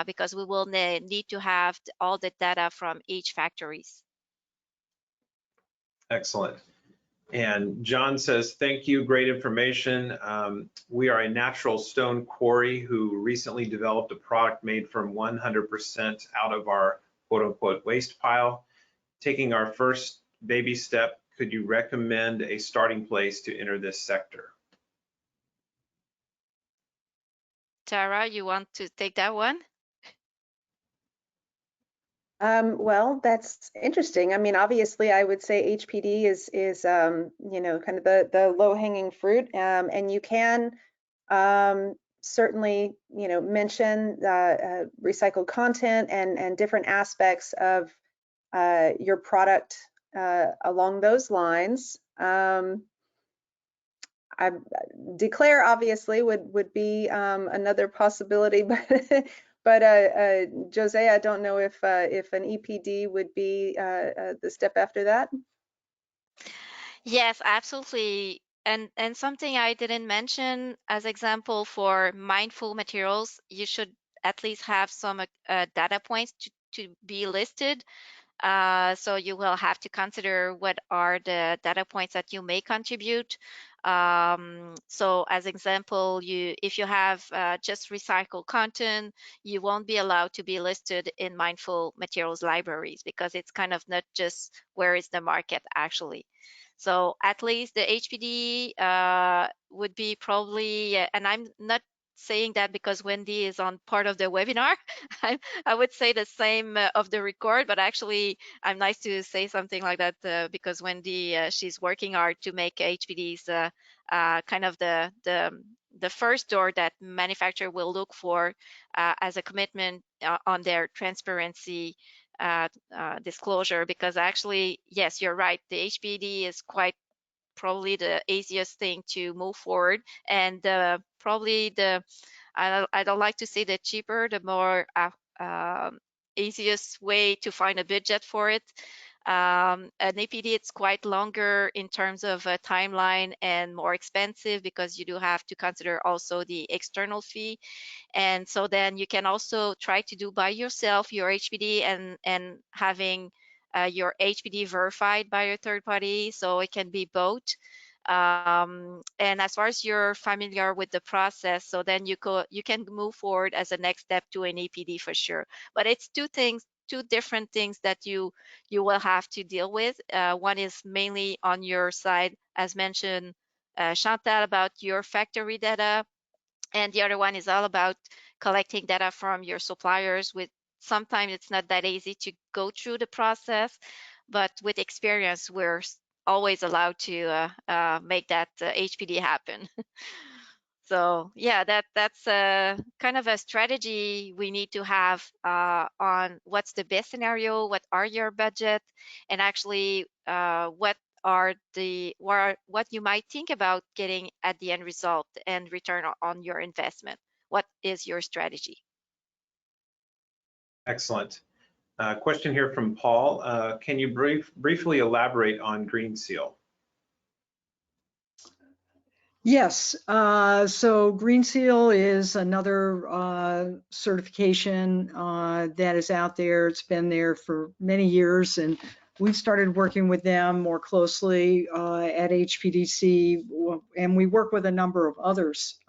because we will need to have all the data from each factories. Excellent. And John says, thank you, great information. We are a natural stone quarry who recently developed a product made from 100% out of our quote unquote waste pile. Taking our first baby step, could you recommend a starting place to enter this sector? Tara, you want to take that one? Well, that's interesting. I mean, obviously, I would say HPD is you know, kind of the low-hanging fruit, and you can certainly, you know, mention recycled content and different aspects of your product along those lines. I declare obviously would be another possibility, but Jose, I don't know if an EPD would be the step after that. Yes, absolutely. And something I didn't mention as example for mindful materials, you should at least have some data points to be listed. So you will have to consider what are the data points that you may contribute. So as example, if you have just recycled content, you won't be allowed to be listed in mindful materials libraries, because it's kind of not just where is the market actually. So at least the HPD would be probably, and I'm not saying that because Wendy is on part of the webinar. I would say the same of the record, but actually I'm nice to say something like that because Wendy, she's working hard to make HPDs kind of the first door that manufacturer will look for as a commitment on their transparency disclosure, because actually, yes, you're right, the HPD is quite probably the easiest thing to move forward, and probably I don't like to say the cheaper, the more easiest way to find a budget for it. An EPD, it's quite longer in terms of a timeline and more expensive because you do have to consider also the external fee. And so then you can also try to do by yourself your HPD and having your HPD verified by a third party. So it can be both. And as far as you're familiar with the process, so then you can move forward as a next step to an EPD for sure. But it's two different things that you will have to deal with. One is mainly on your side, as mentioned, Chantal, about your factory data, and the other one is all about collecting data from your suppliers. With sometimes it's not that easy to go through the process, but with experience, we're always allowed to make that HPD happen. So yeah, that's kind of a strategy we need to have on what's the best scenario, what are your budget, and actually what you might think about getting at the end result and return on your investment. What is your strategy? Excellent. Question here from Paul. Can you briefly elaborate on Green Seal? Yes, so Green Seal is another certification that is out there. It's been there for many years, and we've started working with them more closely at HPDC, and we work with a number of others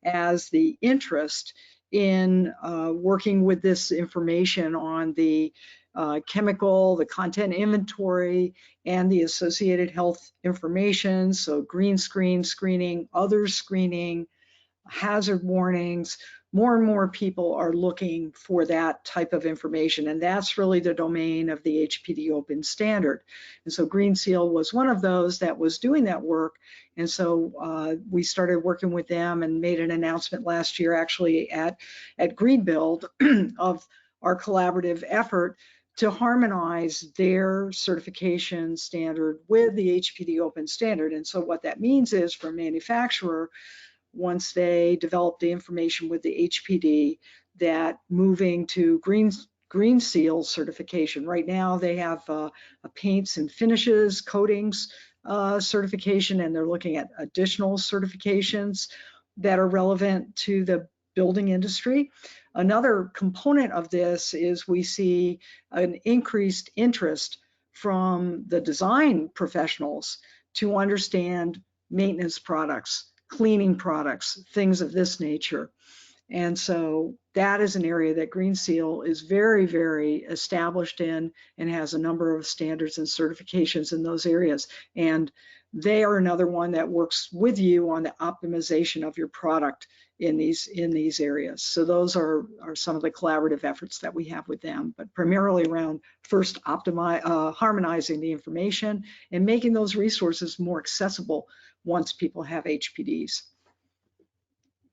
as the interest in working with this information on the chemical, the content inventory, and the associated health information. So green screen screening, other screening, hazard warnings. More and more people are looking for that type of information, and that's really the domain of the HPD Open Standard. And so Green Seal was one of those that was doing that work, and so we started working with them and made an announcement last year, actually at Green Build, of our collaborative effort to harmonize their certification standard with the HPD Open Standard. And so what that means is, for a manufacturer, once they develop the information with the HPD, that moving to Green Seal certification. Right now they have a paints and finishes, coatings certification, and they're looking at additional certifications that are relevant to the building industry. Another component of this is we see an increased interest from the design professionals to understand maintenance products, cleaning products, things of this nature. And so that is an area that Green Seal is very, very established in and has a number of standards and certifications in those areas. And they are another one that works with you on the optimization of your product in these areas. So those are some of the collaborative efforts that we have with them, but primarily around first harmonizing the information and making those resources more accessible once people have HPDs.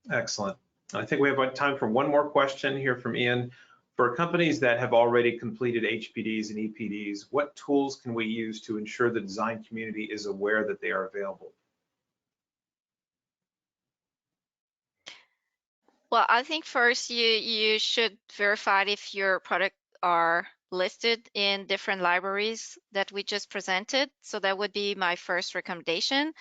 Excellent. I think we have time for one more question here from Ian. For companies that have already completed HPDs and EPDs, what tools can we use to ensure the design community is aware that they are available? Well, I think first you should verify if your product are listed in different libraries that we just presented. So that would be my first recommendation.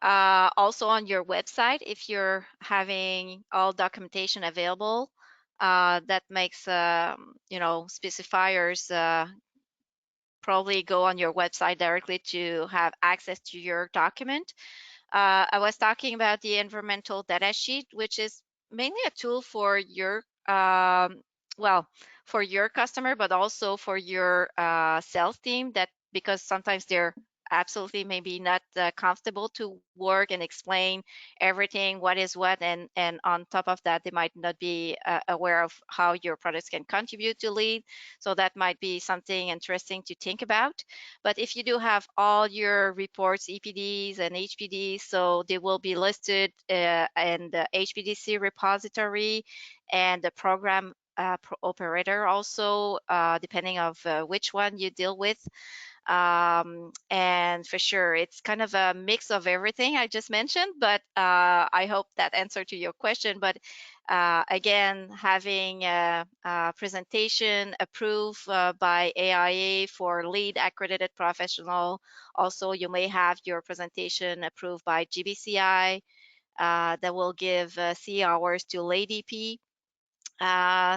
Also on your website, if you're having all documentation available, that makes specifiers probably go on your website directly to have access to your document. I was talking about the environmental data sheet, which is mainly a tool for your for your customer, but also for your sales team, that because sometimes they're absolutely maybe not comfortable to work and explain everything, what is what, and on top of that, they might not be aware of how your products can contribute to LEED. So that might be something interesting to think about. But if you do have all your reports, EPDs and HPDs, so they will be listed in the HPDC repository and the program operator also, depending of which one you deal with. And for sure, it's kind of a mix of everything I just mentioned, but I hope that answered to your question. But Again, having a presentation approved by AIA for LEED accredited professional. Also, you may have your presentation approved by GBCI that will give C hours to LEED EP.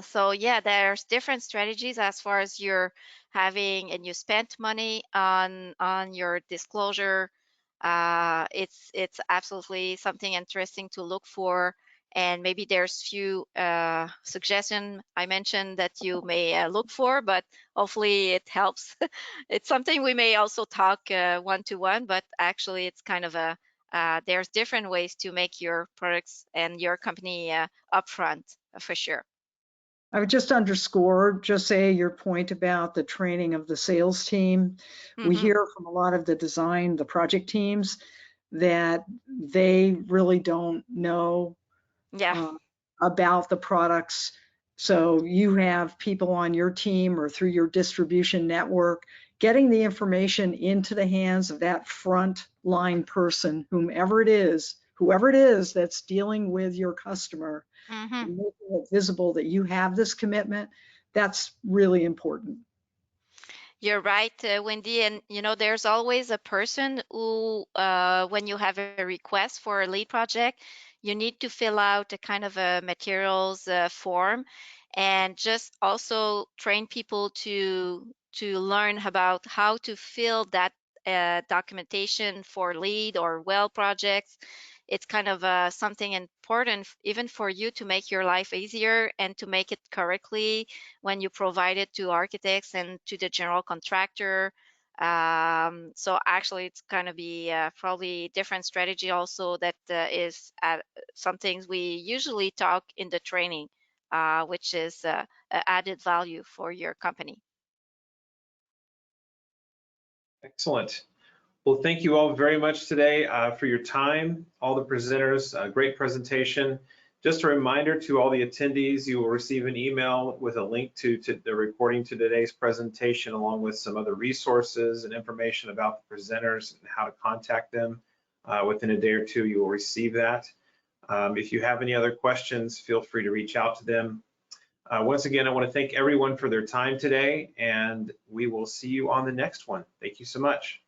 So yeah, there's different strategies as far as you're having and you spent money on your disclosure. It's absolutely something interesting to look for, and maybe there's few suggestion I mentioned that you may look for, but hopefully it helps. It's something we may also talk one-to-one, but actually it's kind of a there's different ways to make your products and your company upfront for sure. I would just underscore, just say your point about the training of the sales team. We hear from a lot of the design, the project teams, that they really don't know Yeah. about the products. So you have people on your team or through your distribution network, getting the information into the hands of that front line person, whoever it is that's dealing with your customer, and making it visible that you have this commitment. That's really important. You're right, Wendy. And you know, there's always a person who, when you have a request for a LEED project, you need to fill out a kind of a materials form, and just also train people to learn about how to fill that documentation for LEED or well projects. It's kind of something important even for you to make your life easier and to make it correctly when you provide it to architects and to the general contractor. So actually it's going to be probably different strategy also that is some things we usually talk in the training, which is added value for your company. Excellent. Well, thank you all very much today for your time, all the presenters, great presentation. Just a reminder to all the attendees, you will receive an email with a link to the recording to today's presentation, along with some other resources and information about the presenters and how to contact them. Within a day or two, you will receive that. If you have any other questions, feel free to reach out to them. Once again, I want to thank everyone for their time today, and we will see you on the next one. Thank you so much.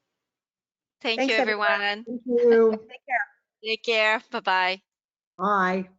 Thank Thanks, you, everyone. Thank you. Take care. Take care. Bye-bye. Bye.